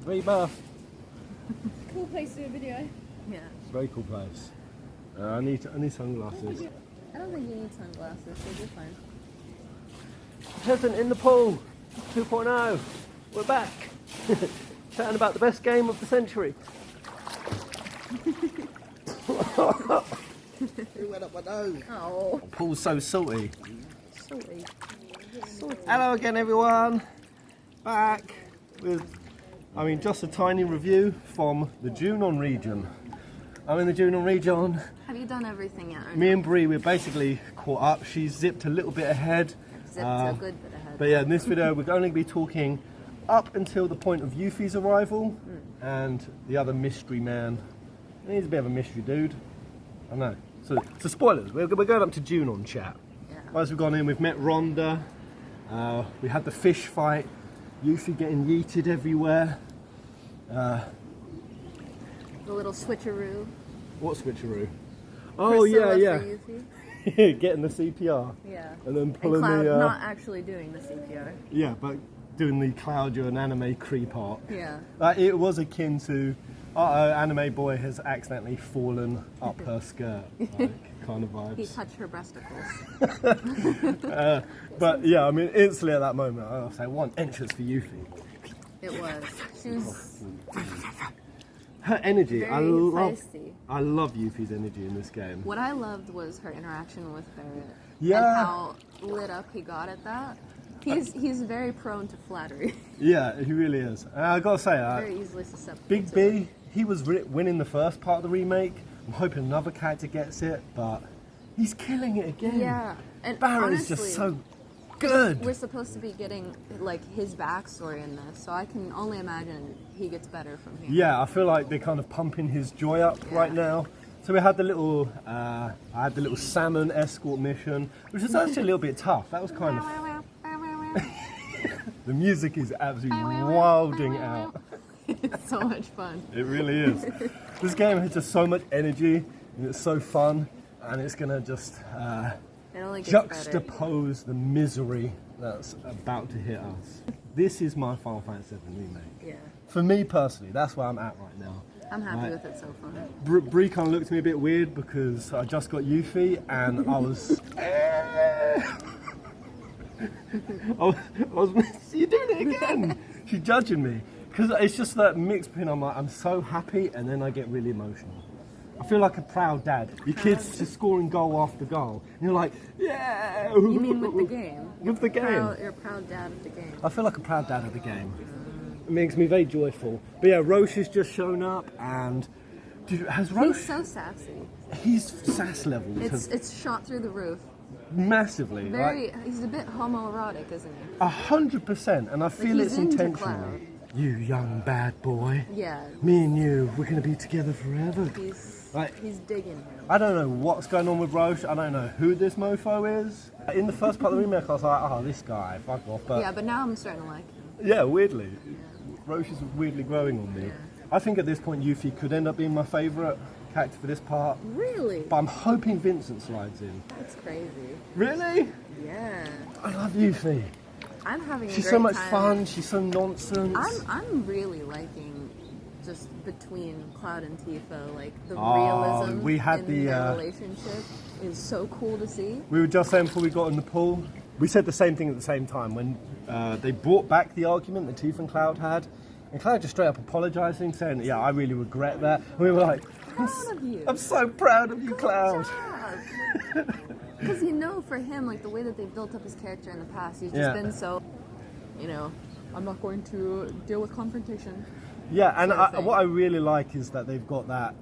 Rebirth. Cool place to do a video. Yeah. It's a very cool place. I need sunglasses. I don't think you need sunglasses, so you're fine. Peasant in the pool, 2.0. We're back. Chatting about the best game of the century. Who went up my nose? Oh. Pool's so salty. Salty. Hello again, everyone. Back with, just a tiny review from the Junon region. I'm in the Junon region. Have you done everything yet? Me and Bree, we're basically caught up. She's zipped a little bit ahead. Zipped a good bit ahead. But yeah, in this video, we're going to be talking up until the point of Yuffie's arrival and the other mystery man. He's a bit of a mystery dude. I know. So spoilers. We're going up to Junon chat. Yeah. As we've gone in, we've met Rhonda. We had the fish fight. Yuffie getting yeeted everywhere. The little switcheroo. What switcheroo? Oh yeah. Getting the CPR. Yeah. And then pulling Cloud the. not actually doing the CPR. Yeah, but doing the Cloud, you're an anime creep art. Yeah. It was akin to, anime boy has accidentally fallen up her skirt, kind of vibes. He touched her breasticles. But yeah, instantly at that moment, I was like, one entrance for Yuffie. It was. She was Her energy, very I feisty. love Yuffie's energy in this game. What I loved was her interaction with Barrett. Yeah. And how lit up he got at that. He's very prone to flattery. Yeah, he really is. And I gotta say, Very easily susceptible. Big to B, it. he was winning the first part of the remake. I'm hoping another character gets it, but he's killing it again. Yeah, and Barrett is honestly, just so good. We're supposed to be getting like his backstory in this, so I can only imagine he gets better from here. Yeah, I feel like they're kind of pumping his joy up right now. So we had the little, I had the little salmon escort mission, which was actually a little bit tough. That was kind of. The music is absolutely wilding out. It's so much fun. It really is. This game has just so much energy, and it's so fun, and it's gonna just It only gets better. juxtapose the misery that's about to hit us. This is my Final Fantasy VII remake. Yeah, For me personally, that's where I'm at right now. I'm happy with it so far. Bree kind of looked at me a bit weird because I just got Yuffie and I was. You're doing it again! She's judging me. Because it's just that mix between I'm so happy and then I get really emotional. I feel like a proud dad. Your kid's just scoring goal after goal. And you're like, yeah! You mean with the game? With the game. You're a proud dad of the game. I feel like a proud dad of the game. It makes me very joyful. But yeah, Roche has just shown up and... has Roche... He's so sassy. His sass levels It's shot through the roof. massively. He's a bit homoerotic, isn't he? 100%, and I feel he's it's into intentional. Cloud. You young bad boy. Yeah. Me and you, we're going to be together forever. He's digging him. I don't know what's going on with Roche. I don't know who this mofo is. In the first part of the remake, I was like, oh, this guy, fuck off. But Yeah, but now I'm starting to like him. yeah, weirdly. Roche is weirdly growing on me. I think at this point, Yuffie could end up being my favourite character for this part. Really? But I'm hoping Vincent slides in. That's crazy. Really? Yeah. I love Yuffie. I'm having a She's great so much time. fun. She's so nonsense. I'm really liking just between Cloud and Tifa, like the Oh, realism we had in the, their relationship is so cool to see. We were just saying before we got in the pool, we said the same thing at the same time when they brought back the argument that Tifa and Cloud had, and Cloud just straight up apologising, saying, "Yeah, I really regret that." And we were like, Proud of you. I'm so proud of you, Cloud." Because for him, like the way that they built up his character in the past, he's just Yeah. been so, I'm not going to deal with confrontation. Yeah, and Sort of thing. what I really like is that they've got that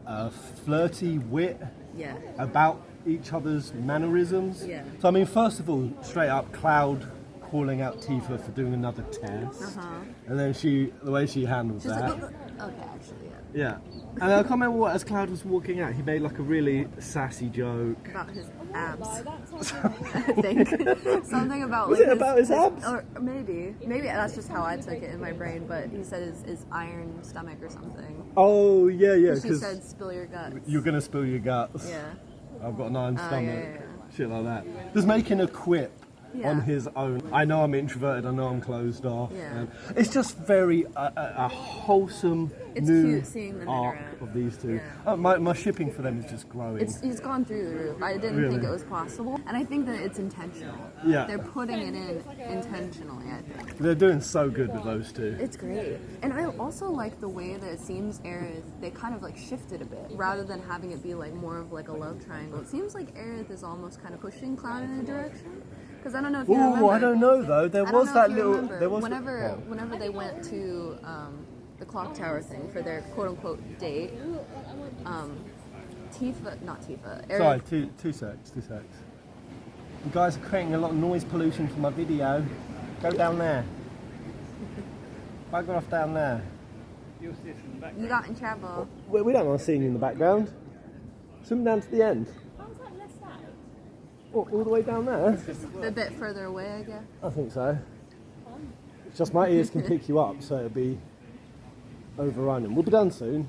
flirty wit Yeah. about each other's mannerisms. Yeah. So first of all, straight up, Cloud calling out Tifa for doing another test, and then the way she handles She's that. like, okay, actually, yeah. Yeah. And I can't remember what, as Cloud was walking out, he made like a really sassy joke. About his abs. I think. Something about Was like it about his abs? Or maybe that's just how I took it in my brain, but he said his iron stomach or something. Oh, yeah, She because said spill your guts. you're going to spill your guts. Yeah. I've got an iron stomach. Yeah. Shit like that. Just making a quip Yeah. on his own. I know I'm introverted, I know I'm closed off. Yeah. And it's just very a wholesome It's new cute seeing them arc interact. of these two. Yeah. My shipping for them is just growing. It's gone through the roof. I didn't think it was possible, and I think that it's intentional. Yeah. They're putting it in intentionally, I think. They're doing so good with those two. It's great. And I also like the way that it seems Aerith, they kind of like shifted a bit. Rather than having it be like more of like a love triangle, it seems like Aerith is almost kind of pushing Cloud in a direction. Because I don't know if you remember. Oh, I don't know though. There I don't was know that if you little. remember. There was Whenever they went to the clock tower thing for their quote unquote date, Aerith. Sorry, two secs. You guys are creating a lot of noise pollution for my video. Go down there. Bugger off down there. You got in trouble. We don't want to see you in the background. Swim down to the end. How's that less that? All the way down there? A bit further away, I guess. I think so. It's just my ears can pick you up, so it'll be overrunning. We'll be done soon.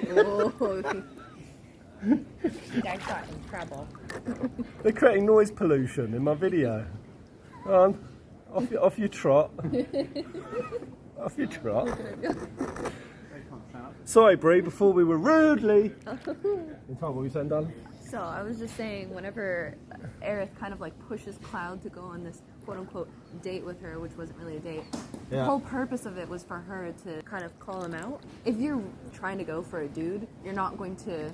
Oh, You guys got in trouble. They're creating noise pollution in my video. Go on, off your trot. Off your trot. Sorry, Bree, before we were rudely in trouble. What were you saying, darling? so I was just saying, whenever Aerith kind of like pushes Cloud to go on this quote unquote date with her, which wasn't really a date, the Yeah. whole purpose of it was for her to kind of call him out. If you're trying to go for a dude, you're not going to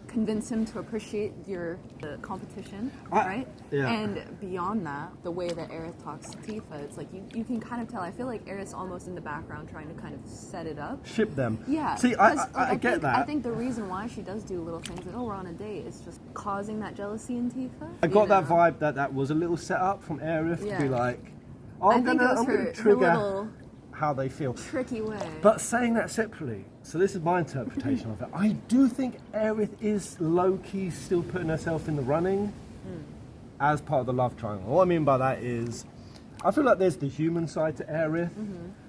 convince him to appreciate the competition, right? Yeah. And beyond that, the way that Aerith talks to Tifa, it's like you can kind of tell. I feel like Aerith's almost in the background trying to kind of set it up. Ship them. Yeah. See, 'cause, I get think, that. I think the reason why she does do little things like, oh, we're on a date, is just causing that jealousy in Tifa. I got you that know? vibe that was a little set up from Aerith to be Yeah. like, I I'm think it was gonna her trigger little how they feel. tricky way. But saying that separately, so this is my interpretation of it. I do think Aerith is low-key still putting herself in the running as part of the love triangle. What I mean by that is, I feel like there's the human side to Aerith,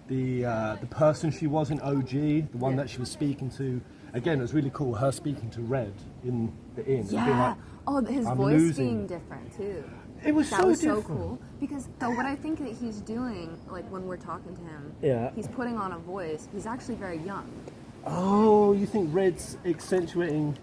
the person she was in OG, the one Yeah. that she was speaking to. Again, it was really cool, her speaking to Red in the inn. and being Yeah. like, Oh, his I'm voice losing. being different too. It was That so was different. so cool. Because so what I think that he's doing, like when we're talking to him, Yeah. he's putting on a voice. He's actually very young. Oh, you think Red's accentuating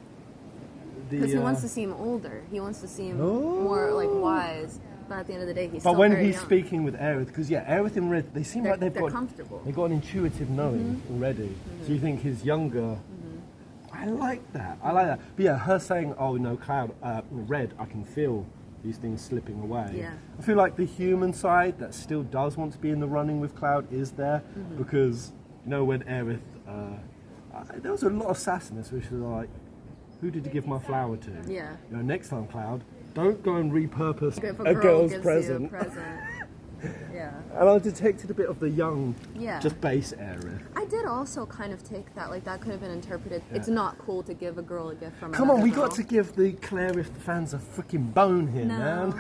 the... Because he wants to seem older. He wants to seem Oh. more like wise. But at the end of the day, he's But still when very he's young. speaking with Aerith, because Aerith and Red, they seem like they've they're got comfortable. They've got an intuitive knowing already. So you think he's younger. I like that. I like that. But yeah, her saying, "Oh no, Cloud, Red, I can feel these things slipping away." Yeah. I feel like the human side that still does want to be in the running with Cloud is there because when Aerith, there was a lot of sassiness, which was like, "Who did you give my flower to?" Yeah. Next time, Cloud, don't go and repurpose If a a girl girl's gives present. you a present. Yeah. And I detected a bit of the young, Yeah. just base Aerith. I did also kind of take that, like that could have been interpreted. It's not cool to give a girl a gift from Come on, another we girl. got to give the Clairith fans a freaking bone here, man.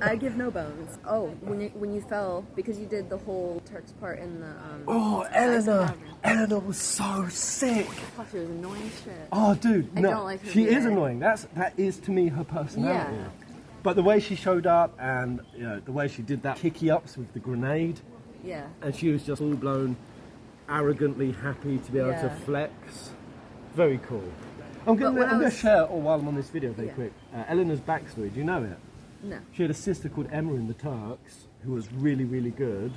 I give no bones. Oh, when you fell because you did the whole Turks part in the Oh, Ice Eleanor! Cavern. Eleanor was so sick. I thought she was annoying as shit. Oh, dude, I no, don't like her she is either. annoying. That is to me her personality. Yeah. But the way she showed up and the way she did that kicky ups with the grenade, Yeah. and she was just full blown, arrogantly happy to be able to Yeah. flex. Very cool. I'm when I going to was- share, while I'm on this video, very Yeah. quick. Eleanor's backstory. Do you know it? No. She had a sister called Emma in the Turks who was really, really good,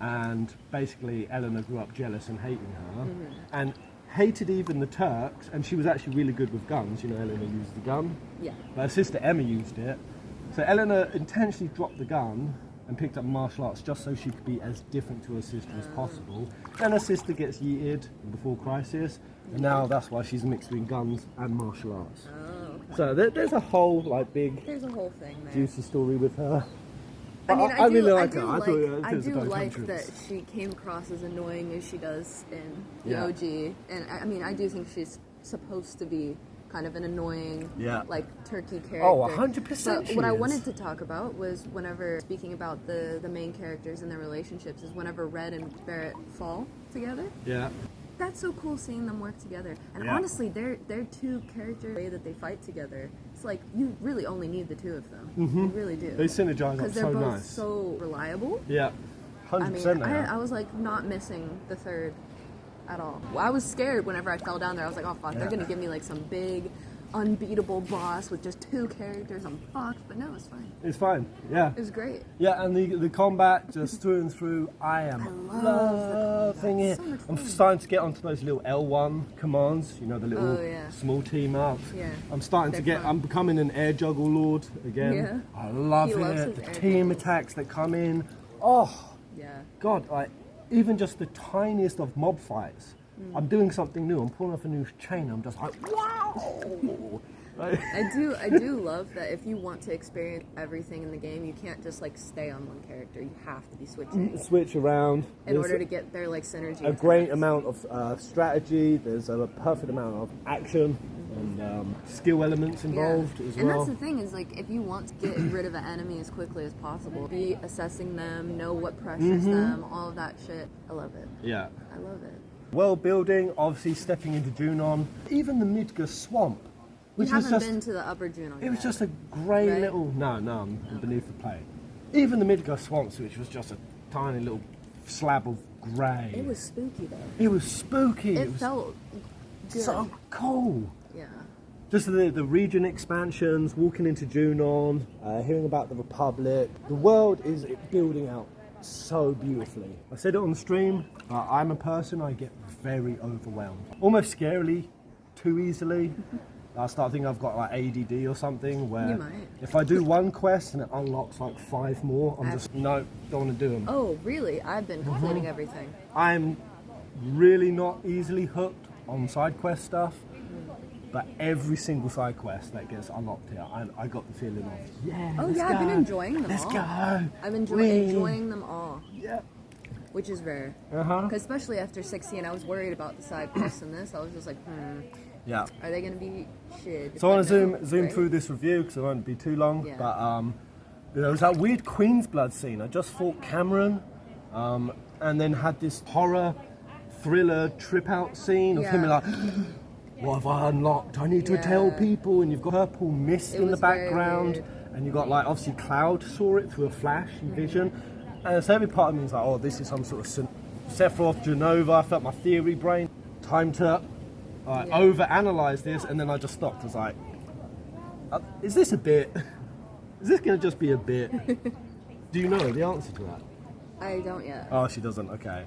and basically Eleanor grew up jealous and hating her, and hated even the Turks, and she was actually really good with guns. Eleanor used the gun, Yeah. but her sister Emma used it. So Eleanor intentionally dropped the gun and picked up martial arts just so she could be as different to her sister as possible. And her sister gets yeeted before Crisis, and now that's why she's mixed between guns and martial arts. Oh, okay. So there's a whole big There's a whole thing there. juicy story with her. I mean, I really like do her. I like, thought it I was a do nice like entrance. that she came across as annoying as she does in the Yeah. OG, and I mean, I do think she's supposed to be kind of an annoying, Yeah. like turkey character. Oh, 100% But she what I is. wanted to talk about was whenever speaking about the main characters and their relationships is whenever Red and Barrett fall together. Yeah. That's so cool seeing them work together. And Yeah. honestly, they're two characters, the way that they fight together. it's like you really only need the two of them. You really do. They synergize up because they're so both nice. so reliable. Yeah, 100%. I mean, they are. I was like not missing the third at all. Well, I was scared whenever I fell down there. I was like, oh fuck, they're gonna give me like some big, unbeatable boss with just 2 characters. I'm fucked, but no, it's fine. It's fine. Yeah. It was great. Yeah, and the combat just through and through. I am loving it. So much I'm fun. starting to get onto those little L1 commands. You know, the little Oh, yeah. small team ups. Yeah. I'm starting to They're get. fun. I'm becoming an air juggle lord again. Yeah. I love He loves it. his The air team juggles. attacks that come in. Oh Yeah. God! Even just the tiniest of mob fights. I'm doing something new. I'm pulling off a new chain. I'm just like, wow. Right? I do love that if you want to experience everything in the game, you can't just like stay on one character. You have to be switching Switch around. in There's order to get their like synergy. a great amount of strategy. There's a perfect amount of action and skill elements involved as And well. that's the thing is like if you want to get rid of an enemy as quickly as possible, be assessing them, know what pressures them, all of that shit. I love it. Yeah. I love it. World building, obviously stepping into Junon. Even the Midgar swamp, which You was haven't just been to the upper Junon it was yet. just a grey Right? little I'm beneath the plate. Even the Midgar swamps, which was just a tiny little slab of grey. It was spooky though. It was spooky. It was felt good. so cool. Yeah. Just the region expansions, walking into Junon, hearing about the Republic. The world is building out so beautifully. I said it on the stream, I'm a person, I get very overwhelmed. Almost scarily, too easily. I start thinking I've got like ADD or something where You might. if I do one quest and it unlocks like 5 more, I'm just, no, don't want to do them. Oh, really? I've been completing everything. I'm really not easily hooked on side quest stuff. But every single side quest that gets unlocked here, I got the feeling of, yeah, Oh let's yeah, I've been go. enjoying them Let's all. go. I'm Whee. enjoying them all, Yeah. which is rare. Uh-huh. Because especially after 16, I was worried about the side quests in this. I was just like, Yeah. are they going to be shit? So I want But to no, zoom right? through this review because it won't be too long. Yeah. But there was that weird Queen's Blood scene. I just fought Cameron, and then had this horror thriller trip out scene of him Yeah. like, what have I unlocked? I need to Yeah. tell people. And you've got purple mist It in the was very background, weird. and you've got like obviously Cloud saw it through a flash vision, and so every part of me is like, oh, this is some sort of Sephiroth Genova. I felt my theory brain. Time to over-analyze this, and then I just stopped. I was like, is this a bit? Is this going to just be a bit? Do you know the answer to that? I don't yet. Oh, she doesn't. Okay.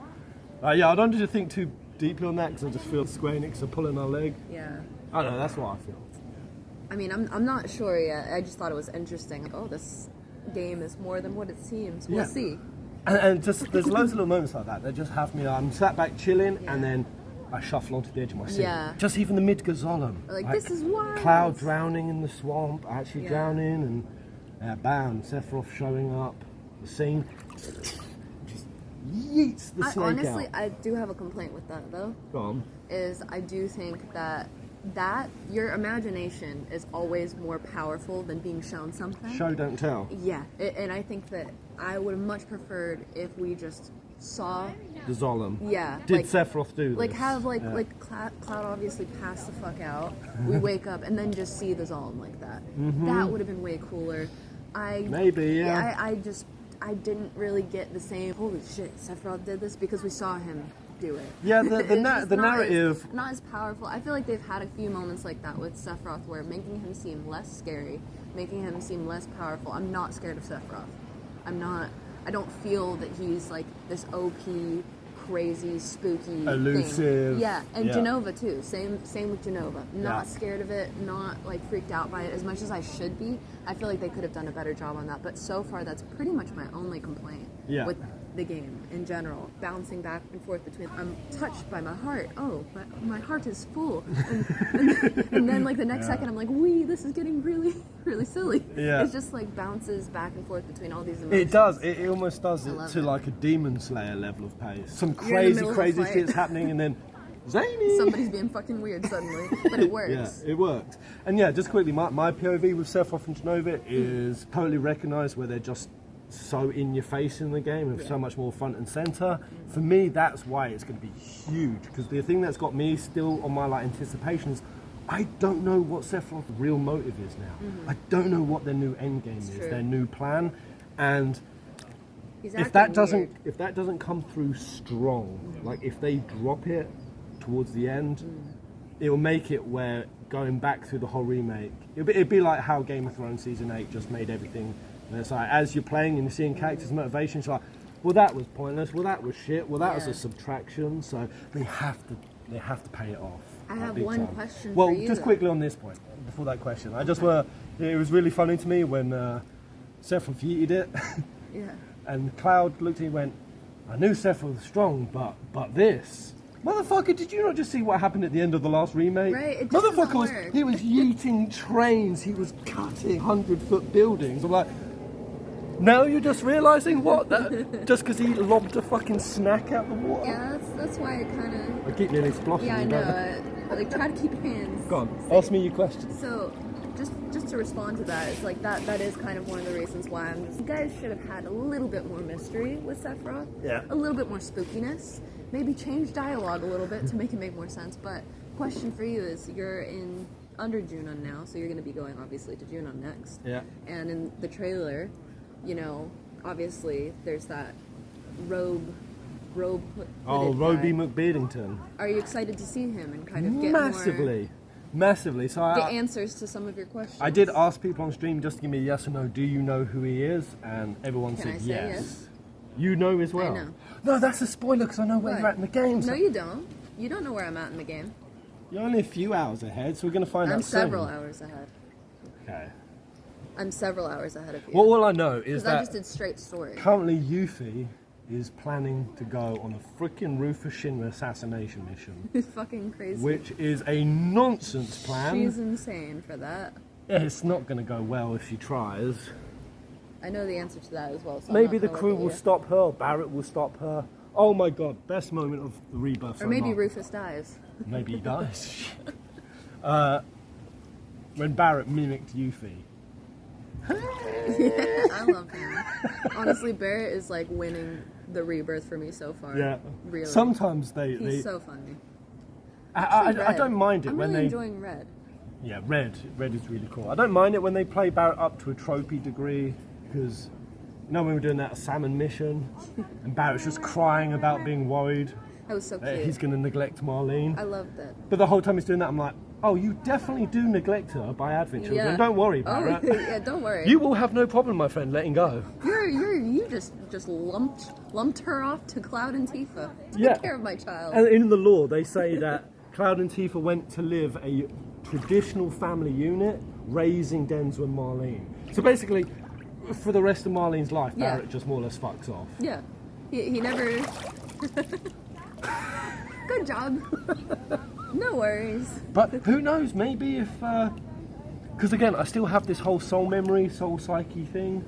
Yeah, I don't need to think too deeply on that because I just feel Square Enix are pulling our leg. Yeah. I don't know. That's what I feel. I mean, I'm not sure yet. I just thought it was interesting. Like, oh, this game is more than what it seems. We'll Yeah. see. And just there's loads of little moments like that. They just have me. I'm sat back chilling, and then I shuffle onto the edge of my seat. Yeah. Just even the Midgar Zolom. Like, this is wild. Cloud drowning in the swamp, actually Yeah. drowning, and bam, Sephiroth showing up. The scene just yeets the snake Honestly, out. I do have a complaint with that though. Go on. Is I do think that your imagination is always more powerful than being shown something. Show don't tell. Yeah, and I think that I would have much preferred if we just saw. The Zolom. Yeah. Did like, Sephiroth do this? Like have Yeah. like Cloud obviously pass the fuck out. We wake up and then just see the Zolom like that. That would have been way cooler. Maybe, yeah. I didn't really get the same. Holy shit, Sephiroth did this because we saw him do it. Yeah, It's just not narrative. not as powerful. I feel like they've had a few moments like that with Sephiroth, where making him seem less scary, making him seem less powerful. I'm not scared of Sephiroth. I'm not. I don't feel that he's like this OP, crazy, spooky, Elusive. thing. Yeah, and Yeah. Genova too. Same with Genova. Not Yeah. scared of it. Not like freaked out by it as much as I should be. I feel like they could have done a better job on that. But so far, that's pretty much my only complaint with the game in general. Bouncing back and forth between. I'm touched by my heart. Oh, my heart is full. And then like the next second, I'm like, wee, this is getting really, really silly. Yeah. It's just like bounces back and forth between all these emotions. It does. It almost does it love to it. like a Demon Slayer level of pace. Some You're in the crazy, middle of a crazy fight. shit's happening, and then zany. Somebody's being fucking weird suddenly, but it works. Yeah, it worked. And yeah, just quickly, my POV with Sephiroth and Genova is totally recognised where they're just so in your face in the game and so much more front and centre. For me, that's why it's going to be huge, because the thing that's got me still on my like anticipation is I don't know what Sephiroth's real motive is now. I don't know what their new end game is, true. their new plan, and He's if that acting weird. doesn't come through strong, like if they drop it towards the end, it will make it where going back through the whole remake, it'd be like how Game of Thrones season 8 just made everything. And it's like as you're playing and you're seeing characters' motivations, you're like, well that was pointless, well that was shit, well that was a subtraction. So they have to pay it off. I have one question Well, for you. just quickly on this point, before that question, I just want to. It was really funny to me when Sephiroth yeeted it, Yeah. and Cloud looked at me and went, "I knew Sephiroth was strong, but this." Motherfucker, did you not just see what happened at the end of the last remake? Right, it just doesn't work. He was yeeting trains, he was cutting 100-foot buildings. I'm like, now you're just realising what? That, just because he lobbed a fucking snack out the water? Yeah, that's why it kind of. I keep nearly splashing. Yeah, I you, know. don't Like, try to keep your hands. Go on, ask me your question. So, just to respond to that, it's like that is kind of one of the reasons why I'm just. You guys should have had a little bit more mystery with Sephiroth. Yeah. A little bit more spookiness. Maybe change dialogue a little bit to make it make more sense. But question for you is, you're under Junon now, so you're going to be going obviously to Junon next. Yeah. And in the trailer, you know, obviously there's that robe. Oh, Roby McBeardington. Are you excited to see him and kind of get Massively. So the answers to some of your questions? I did ask people on stream just to give me a yes or no. Do you know who he is? And everyone Can I said say yes. yes? You know as well. I know. No, that's a spoiler because I know where What? you're at in the game. No, you don't. You don't know where I'm at in the game. You're only a few hours ahead, so we're going to find I'm out soon. several hours ahead. Okay. I'm several hours ahead of you. Well, all I know is Because I that just did straight story. currently Yuffie is planning to go on a freaking Rufus Shinra assassination mission, It's fucking crazy. which is a nonsense plan. She's insane for that. Yeah, it's not going to go well if she tries. I know the answer to that as well. So I'm Maybe not the gonna crew look at will you. stop her, Barrett will stop her. Oh my god, best moment of the Rebirth. Or maybe so far. Rufus dies. Maybe he dies. When Barrett mimicked Yuffie. I love him. Honestly, Barrett is like winning the Rebirth for me so far. Yeah. Really. Sometimes He's so funny. I Red. don't mind it I'm when really they. enjoying Red. Yeah, Red is really cool. I don't mind it when they play Barrett up to a tropey degree because, you know, when we're doing that salmon mission and Barrett's just crying about being worried That was so that cute. he's going to neglect Marlene. I loved it. But the whole time he's doing that, I'm like, oh, you definitely do neglect her by Advent Children. Yeah. Don't worry, Oh, Barrett. yeah, don't worry. You will have no problem, my friend, letting go. You just lumped her off to Cloud and Tifa. Take Yeah. care of my child. And in the lore, they say that Cloud and Tifa went to live a traditional family unit, raising Denzel and Marlene. So basically, for the rest of Marlene's life, Yeah. Barrett just more or less fucks off. Yeah. He never. Good job. No worries. But who knows, maybe if... Because again, I still have this whole soul memory, soul psyche thing,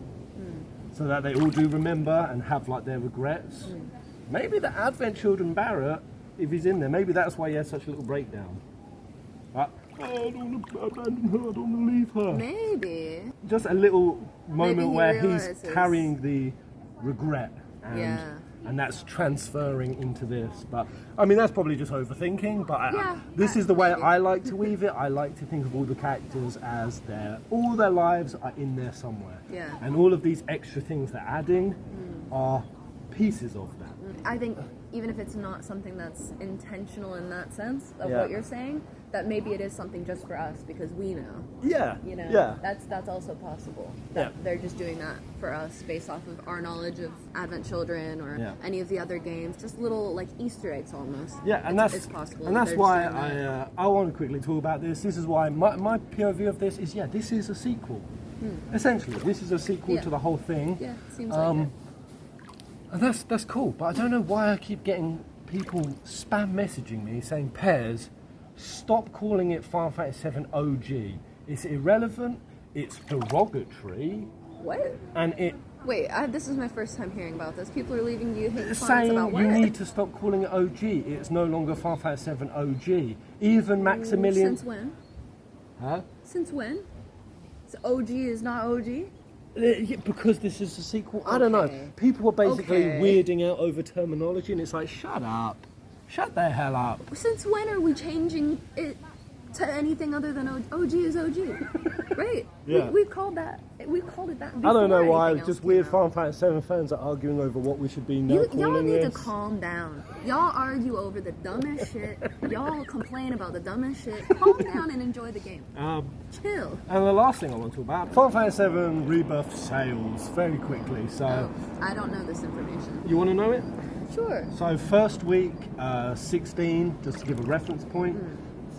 so that they all do remember and have like their regrets. Maybe the Advent Children Barrett, if he's in there, maybe that's why he has such a little breakdown. Like, oh, I don't want to abandon her, I don't want to leave her. Maybe. Just a little moment Maybe he where he's realizes. carrying the regret Yeah. and that's transferring into this. But I mean, that's probably just overthinking, but this is the way maybe. I like to weave it. I like to think of all the characters as all their lives are in there somewhere. Yeah. And all of these extra things they're adding are pieces of that. I think even if it's not something that's intentional in that sense of Yeah. what you're saying, that maybe it is something just for us because we know. Yeah. You know, Yeah. that's also possible. Yeah. That they're just doing that for us based off of our knowledge of Advent Children or Yeah. any of the other games. Just little like Easter eggs almost. Yeah, and it's that's possible. and that's They're why just doing that. I want to quickly talk about this. This is why my POV of this is this is a sequel. Essentially, this is a sequel Yeah. to the whole thing. Yeah, seems like it. And that's cool, but I don't know why I keep getting people spam messaging me saying, Pears, stop calling it Final Fantasy VII OG. It's irrelevant, it's derogatory, What? and it Wait, this is my first time hearing about this. People are leaving you hate comments saying about what? you need to stop calling it OG. It's no longer Final Fantasy VII OG. Even Maximilian... Since when? Huh? Since when? So OG is not OG? Yeah, because this is a sequel. I don't know. Okay. People are basically Okay. weirding out over terminology, and it's like, shut up. Shut the hell up. Since when are we changing it to anything other than OG is OG, right? Yeah. We've called that. We've called it that. I don't know before why. anything Just else weird came out. Final Fantasy 7 fans are arguing over what we should be now Y'all calling need this. to calm down. Y'all argue over the dumbest shit. Y'all complain about the dumbest shit. Calm down and enjoy the game. Chill. And the last thing I want to talk about, Final Fantasy 7 Rebirth sales, very quickly. So, I don't know this information. you want to know it? Sure. So first week, 16, just to give a reference point,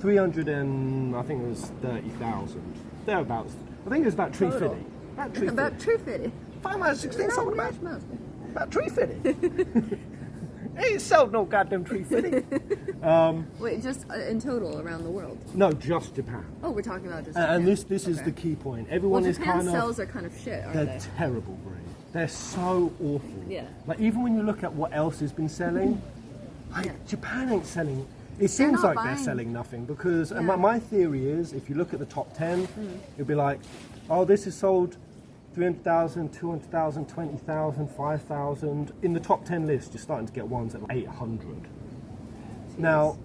300 and I think it was 30,000, thereabouts. I think it was about tree Total. fitting. About tree About fitting. True Fitty. Final Fantasy 16 something Match about tree fitting. Ain't sold no goddamn tree fitting. Wait, just in total around the world? No, just Japan. Oh, we're talking about just And Japan. this is Okay. the key point. Everyone Well, is Japan kind of sales are kind of shit, aren't they're they? terrible, Brie. They're so awful. Yeah. Like even when you look at what else has been selling, like Yeah. Japan ain't selling. It seems not like they're buying- selling nothing because and Yeah. my theory is if you look at the top 10, it'll be like, oh, this is sold 300,000, 200,000, 20,000, 5,000. In the top 10 list, you're starting to get ones at 800. Now,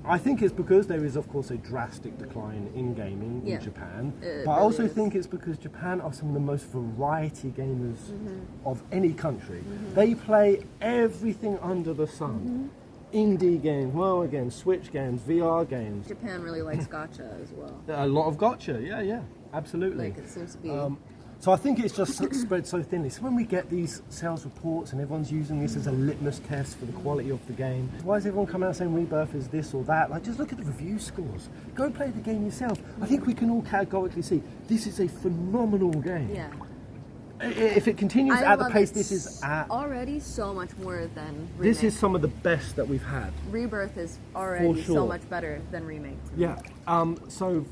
I think it's because there is, of course, a drastic decline in gaming Yeah. in Japan. It But I really also is. think it's because Japan are some of the most variety gamers of any country. They play everything under the sun. Indie games, MOBA games, Switch games, VR games. Japan really likes gacha as well. A lot of gotcha, yeah, absolutely. Like it seems to be. So I think it's just spread so thinly. So when we get these sales reports and everyone's using this as a litmus test for the quality of the game, why is everyone coming out saying Rebirth is this or that? Like, just look at the review scores. Go play the game yourself. I think we can all categorically see this is a phenomenal game. yeah. If it continues I at the love pace it this is at, already so much more than Remake. this is some of the best that we've had. Rebirth is already sure. so much better than Remake. to me. Yeah. So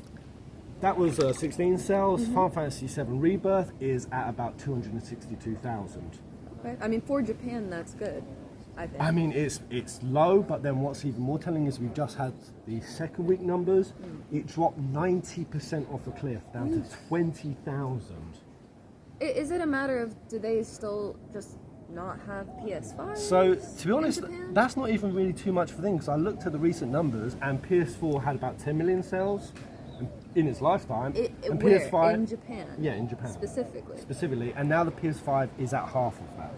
that was 16 sales. Final Fantasy 7 Rebirth is at about 262,000. Okay. I mean, for Japan, that's good. I think. I mean, it's low, but then what's even more telling is we've just had the second week numbers. It dropped 90% off a cliff down to 20,000. Is it a matter of do they still just not have PS5? So, to be honest, in Japan? that's not even really too much of a thing because I looked at the recent numbers and PS4 had about 10 million sales in its lifetime. And where? PS5 In Japan? Yeah, in Japan. Specifically. And now the PS5 is at half of that.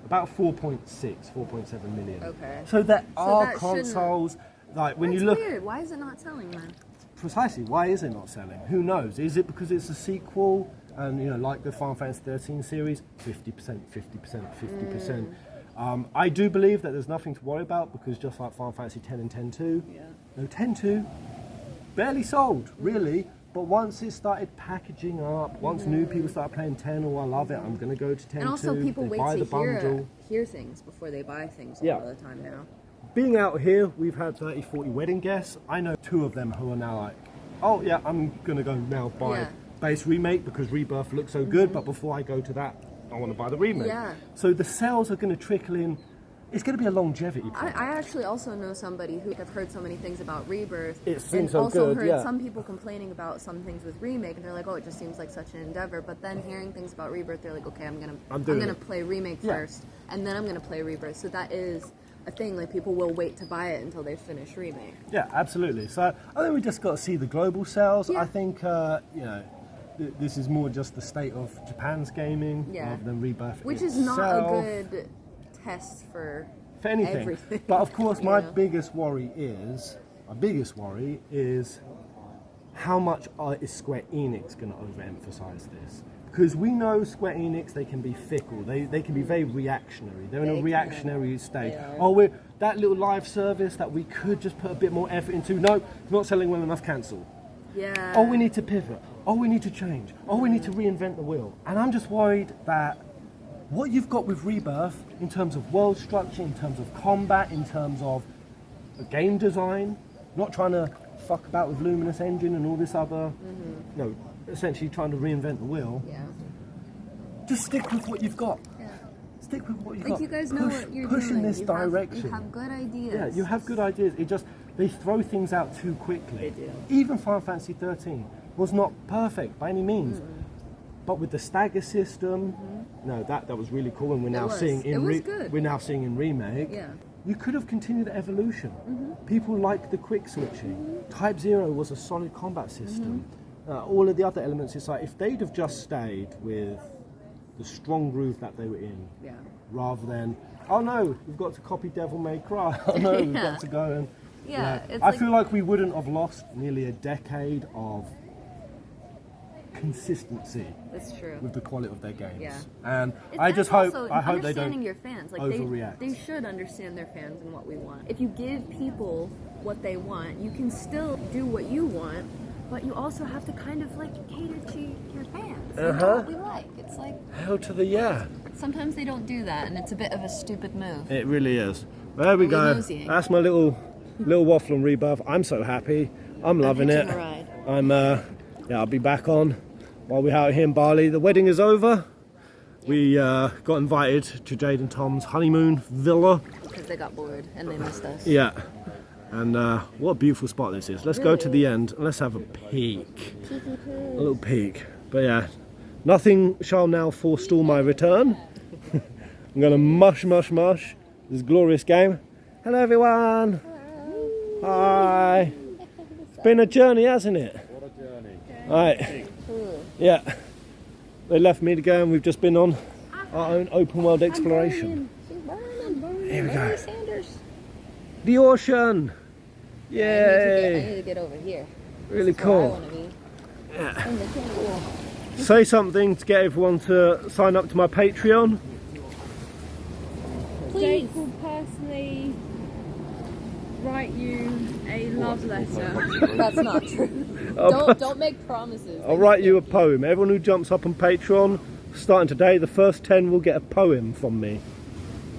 About 4.7 million. Okay. So there So are that shouldn't- consoles, like when That's you look... weird. Why is it not selling then? Precisely, why is it not selling? Who knows? Is it because it's a sequel and, you know, like the Final Fantasy 13 series, 50%, 50%, 50%. I do believe that there's nothing to worry about because just like Final Fantasy 10 and 10-2, no, 10-2 barely sold, really. But once it started packaging up, once new people start playing 10, oh, I love it, I'm going to go to 10-2. And also, people they wait buy to the bundle. hear things before they buy things a Yeah. lot of the time now. Being out here, we've had 30, 40 wedding guests. I know 2 of them who are now like, oh yeah, I'm going to go now buy Yeah. base Remake because Rebirth looks so good, but before I go to that, I want to buy the Remake. Yeah. So the sales are going to trickle in. It's going to be a longevity I problem. actually also know somebody who have heard so many things about Rebirth. It seems and so also good, heard yeah. some people complaining about some things with Remake, and they're like, "Oh, it just seems like such an endeavor." But then hearing things about Rebirth, they're like, "Okay, I'm doing gonna it." play Remake Yeah. first, and then I'm gonna play Rebirth." So that is a thing. Like people will wait to buy it until they finish Remake. Yeah, absolutely. So I think we just got to see the global sales. Yeah. I think, you know, this is more just the state of Japan's gaming Yeah. rather than Rebirth Which is itself. not a good test for anything. everything. But of course, my Yeah. biggest worry is how much is Square Enix going to overemphasize this? Because we know Square Enix, they can be fickle. They can be very reactionary. They're in They a reactionary state. They are. Oh, we're that little live service that we could just put a bit more effort into. No, it's not selling well enough. Cancel. Yeah. Oh, we need to pivot. Oh, we need to change. Oh, we need to reinvent the wheel. And I'm just worried that what you've got with Rebirth in terms of world structure, in terms of combat, in terms of game design, not trying to fuck about with Luminous Engine and all this other, no, essentially trying to reinvent the wheel. Yeah. Just stick with what you've got. Yeah. Stick with what you've Like got. you guys know what you're push doing. in this You direction. have good ideas. Yeah, you have good ideas. It just, they throw things out too quickly. They do. Even Final Fantasy 13 was not perfect by any means. But with the stagger system, no, that was really cool, and we're now was. seeing It was good. we're now seeing in Remake. Yeah. you could have continued the evolution. People like the quick switching. Type 0 was a solid combat system. All of the other elements, it's like if they'd have just stayed with the strong groove that they were in, rather than, oh no, we've got to copy Devil May Cry. Oh no, we've got to go and... I feel like we wouldn't have lost nearly a decade of consistency. That's true. With the quality of their games. Yeah. And It's I just kind of hope also they don't understanding your fans. Like overreact. they should understand their fans and what we want. If you give people what they want, you can still do what you want, but you also have to kind of like cater to your fans. You know what we like. It's like hell to the yeah. sometimes they don't do that, and it's a bit of a stupid move. It really is. There we go. moseying? That's my little waffle on Rebirth. I'm so happy. I'm loving it. hitching a ride. I'm I'll be back on while we're out here in Bali. The wedding is over. We got invited to Jade and Tom's honeymoon villa. Because they got bored and they missed us. Yeah. And what a beautiful spot this is. Let's go to the end and let's have a peek. A little peek. But yeah, nothing shall now forestall my return. I'm going to mush this glorious game. Hello everyone. Hi. It's been a journey, hasn't it? What a journey. Right. Yeah. They left me to go and we've just been on our own open world exploration. Here we go. The ocean. I Yay. need to get over here. Really That's where I cool. wanna be. Yeah. In the jungle. Say something to get everyone to sign up to my Patreon. Jake will personally write you a love letter. That's not true. Don't make promises. I'll write you a poem. Everyone who jumps up on Patreon, starting today, the first 10 will get a poem from me.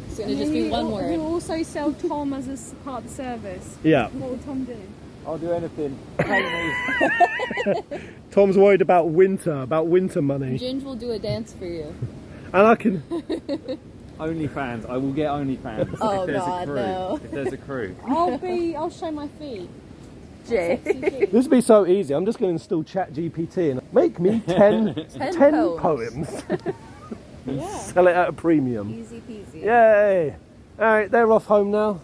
It's gonna just be one We'll word. also sell Tom as a part of the service. Yeah. What will Tom do? I'll do anything. Pay me. Tom's worried about winter money. Ginge will do a dance for you. And I can... OnlyFans. I will get OnlyFans. Oh, if there's God, a crew. no. If there's a crew. I'll show my feet. Jay. This would be so easy. I'm just going to install ChatGPT and make me 10 poems. Yeah. Sell it at a premium. Easy peasy. Yay! Alright, they're off home now.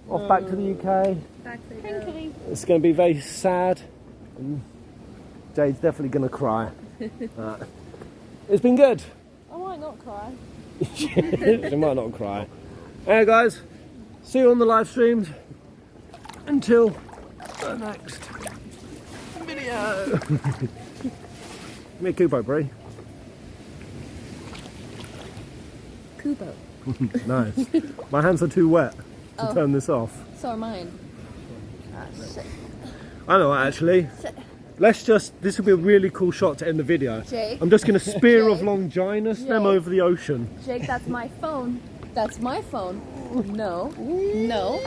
Off back to the UK. Back they go. It's going to be very sad. And Jade's definitely going to cry. It's been good. I might not cry. She might not cry. Alright guys, see you on the live streams. Until the next video. Give me a Kubo, Brie. Kubo. Nice. My hands are too wet to turn this off. So are mine. Ah, shit. I know actually. Let's just, this will be a really cool shot to end the video. Jake. I'm just going to spear of Jake. Longinus them Jake. over the ocean. Jake, that's my phone. That's my phone. No. No.